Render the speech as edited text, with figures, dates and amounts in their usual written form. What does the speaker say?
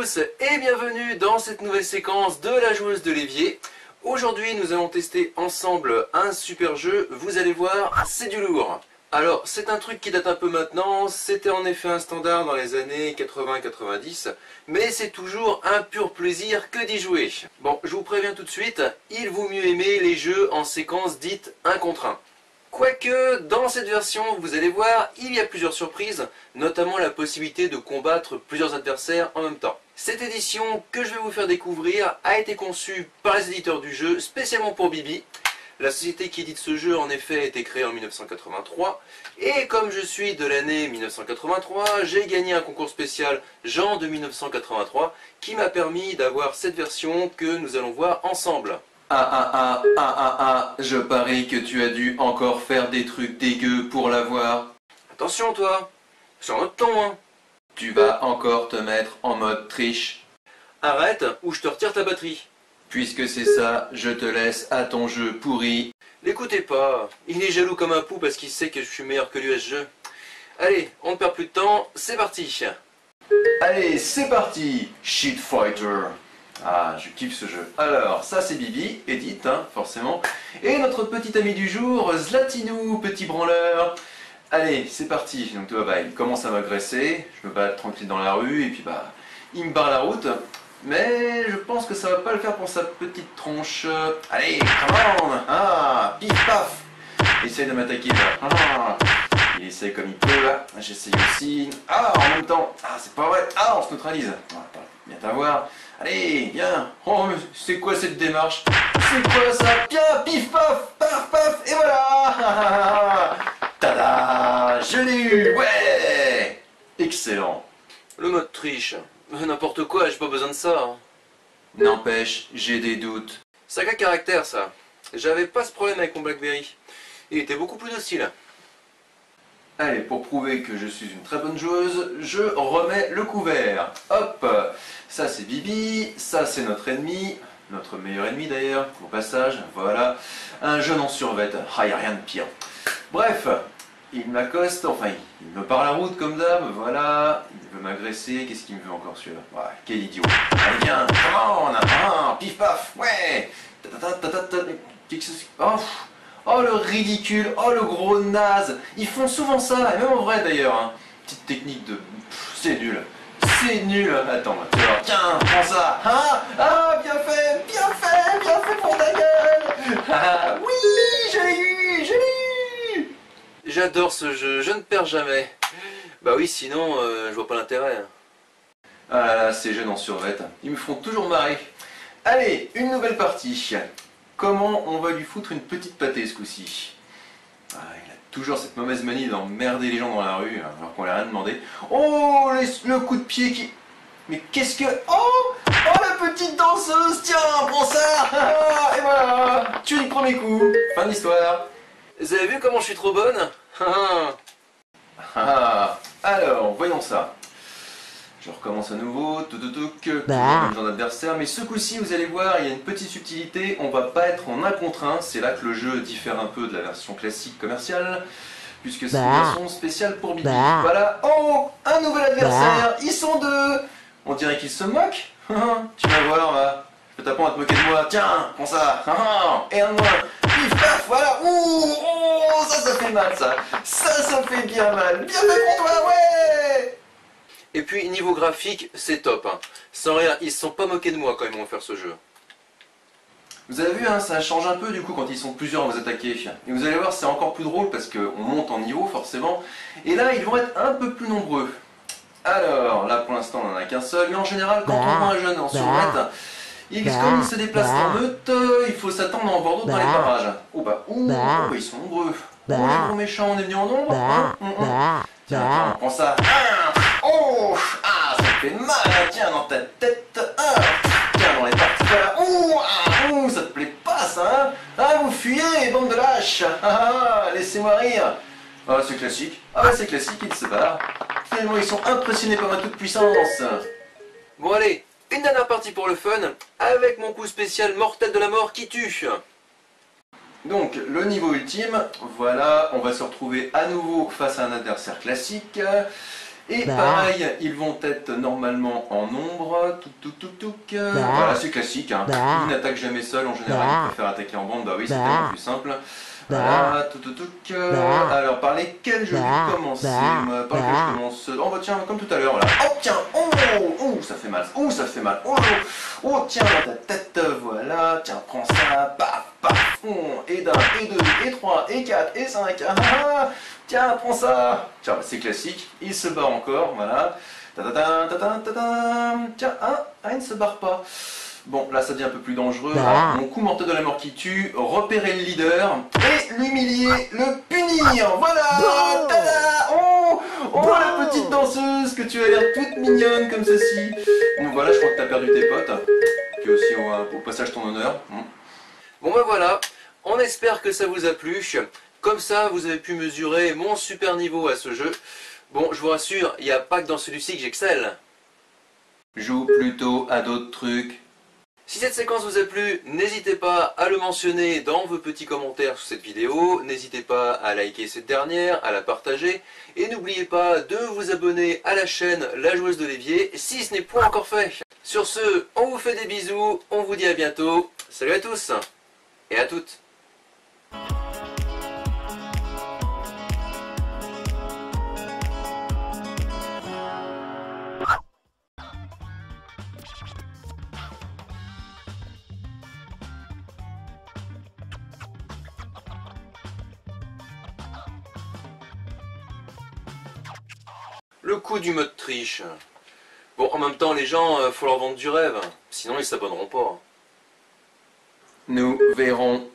tous et bienvenue dans cette nouvelle séquence de la joueuse de l'évier. Aujourd'hui nous allons tester ensemble un super jeu, vous allez voir, c'est du lourd. Alors c'est un truc qui date un peu maintenant, c'était en effet un standard dans les années 80-90, mais c'est toujours un pur plaisir que d'y jouer. Bon, je vous préviens tout de suite, il vaut mieux aimer les jeux en séquence dite 1 contre 1. Quoique, dans cette version, vous allez voir, il y a plusieurs surprises, notamment la possibilité de combattre plusieurs adversaires en même temps. Cette édition que je vais vous faire découvrir a été conçue par les éditeurs du jeu, spécialement pour Bibi. La société qui édite ce jeu, en effet, a été créée en 1983, et comme je suis de l'année 1983, j'ai gagné un concours spécial Jean de 1983, qui m'a permis d'avoir cette version que nous allons voir ensemble. Je parie que tu as dû encore faire des trucs dégueux pour l'avoir. Attention toi, sur notre ton hein. Tu vas encore te mettre en mode triche. Arrête ou je te retire ta batterie. Puisque c'est ça, je te laisse à ton jeu pourri. L'écoutez pas, il est jaloux comme un pou parce qu'il sait que je suis meilleur que lui à ce jeu. Allez, on ne perd plus de temps, c'est parti. Allez, c'est parti, Shit Fighter. Ah, je kiffe ce jeu. Alors, ça c'est Bibi, Edith, hein, forcément. Et notre petit ami du jour, Zlatinou, petit branleur. Allez, c'est parti. Donc toi, bah, il commence à m'agresser. Je me balade tranquille dans la rue et puis bah, il me barre la route. Mais je pense que ça va pas le faire pour sa petite tronche. Allez, come on. Ah, pif paf. Il essaye de m'attaquer là. Ah, il essaye comme il peut là. J'essaye aussi. Ah, en même temps. Ah, c'est pas vrai. Ah, on se neutralise. Viens t'avoir. Allez, viens. Oh, mais c'est quoi cette démarche? C'est quoi ça? Viens, pif paf, paf paf, et voilà. Tada, je l'ai eu. Ouais. Excellent. Le mode triche. N'importe quoi, j'ai pas besoin de ça. Hein. N'empêche, j'ai des doutes. Sacré caractère ça. J'avais pas ce problème avec mon Blackberry. Il était beaucoup plus docile. Allez, pour prouver que je suis une très bonne joueuse, je remets le couvert. Hop, ça c'est Bibi, ça c'est notre ennemi, notre meilleur ennemi d'ailleurs, au passage, voilà. Un jeune en survêt, ah y a rien de pire. Bref, il m'accoste, enfin il me part la route comme d'hab, voilà. Il veut m'agresser, qu'est-ce qu'il me veut encore celui-là? Ouais, quel idiot. Allez viens, come on, pif paf, ouais. Oh. Oh le ridicule, oh le gros naze. Ils font souvent ça, et même en vrai d'ailleurs. Hein. Petite technique de... C'est nul. C'est nul. Attends, tiens, prends ça. Ah, bien fait pour ta gueule. Ah, oui, je l'ai eu. J'adore ce jeu, je ne perds jamais. Bah oui, sinon, je vois pas l'intérêt. Ah là, ces jeunes en survêt, ils me font toujours marrer. Allez, une nouvelle partie. Comment on va lui foutre une petite pâtée ce coup-ci? Ah, il a toujours cette mauvaise manie d'emmerder les gens dans la rue alors qu'on lui a rien demandé. Oh, le coup de pied qui... Mais qu'est-ce que... Oh, la petite danseuse, tiens, prends ça. Ah, et voilà, tu es le premier coup. Fin de l'histoire. Vous avez vu comment je suis trop bonne? Alors, voyons ça. Je recommence à nouveau, même genre d'adversaire, mais ce coup-ci, vous allez voir, il y a une petite subtilité, on va pas être en 1 contre 1, c'est là que le jeu diffère un peu de la version classique commerciale, puisque c'est une version spéciale pour Bibi. Voilà, oh, un nouvel adversaire, ils sont 2. On dirait qu'ils se moquent. Tu vas voir, va. Je peux t'apprendre à te moquer de moi, tiens, prends ça, et un de moins, pif paf, voilà, oh, ça fait mal ça fait bien mal, bien fait pour toi, ouais. Et puis niveau graphique, c'est top. Hein. Sans rien, ils se sont pas moqués de moi quand ils vont faire ce jeu. Vous avez vu, hein, ça change un peu du coup quand ils sont plusieurs à vous attaquer. Et vous allez voir, c'est encore plus drôle parce qu'on monte en niveau forcément. Et là, ils vont être un peu plus nombreux. Alors, là pour l'instant, on n'en a qu'un seul. Mais en général, quand on voit un jeune en survêt, comme il se déplace en meute, il faut s'attendre à en voir d'autres dans les parages. Ils sont nombreux. Les gros méchants, on est venus en nombre. Tiens, attends, prends ça. Oh, ça fait mal, tiens, dans ta tête. Tiens, dans les parties là. Ça te plaît pas, ça, hein? Vous fuyez, bande de lâches. Laissez-moi rire. C'est classique. C'est classique, ils se barrent. Finalement, ils sont impressionnés par ma toute puissance. Bon, allez, une dernière partie pour le fun, avec mon coup spécial mortel de la mort qui tue. Donc, le niveau ultime, voilà, on va se retrouver à nouveau face à un adversaire classique. Et pareil, ils vont être normalement en nombre. Voilà, c'est classique. Hein. Ils n'attaquent jamais seuls, en général, ils préfèrent attaquer en bande. Bah oui, c'est tellement plus simple. Voilà, alors, par lesquels je vais commencer? Par lesquels je commence? Oh bah tiens, comme tout à l'heure, là. Oh tiens, oh, ça fait mal, ça fait mal. Oh tiens, ta tête, voilà, tiens, prends ça, paf, paf, et d'un, et deux, et trois, et quatre, et cinq, tiens, prends ça. Tiens, c'est classique, il se barre encore, voilà. Tiens, il ne se barre pas. Bon, là ça devient un peu plus dangereux. Alors, mon coup mortel de la mort qui tue, repérer le leader et l'humilier, le punir. Voilà. Tada. Oh, la petite danseuse, que tu as l'air toute mignonne comme ceci. Bon voilà, je crois que tu as perdu tes potes. Puis aussi au passage ton honneur. Bon ben voilà, on espère que ça vous a plu. Comme ça, vous avez pu mesurer mon super niveau à ce jeu. Bon, je vous rassure, il n'y a pas que dans celui-ci que j'excelle. Joue plutôt à d'autres trucs. Si cette séquence vous a plu, n'hésitez pas à le mentionner dans vos petits commentaires sous cette vidéo, n'hésitez pas à liker cette dernière, à la partager, et n'oubliez pas de vous abonner à la chaîne La Joueuse de l'évier si ce n'est pas encore fait. Sur ce, on vous fait des bisous, on vous dit à bientôt, salut à tous et à toutes. Le coup du mode triche. Bon, en même temps, les gens, faut leur vendre du rêve. Sinon, ils s'abonneront pas. Nous verrons.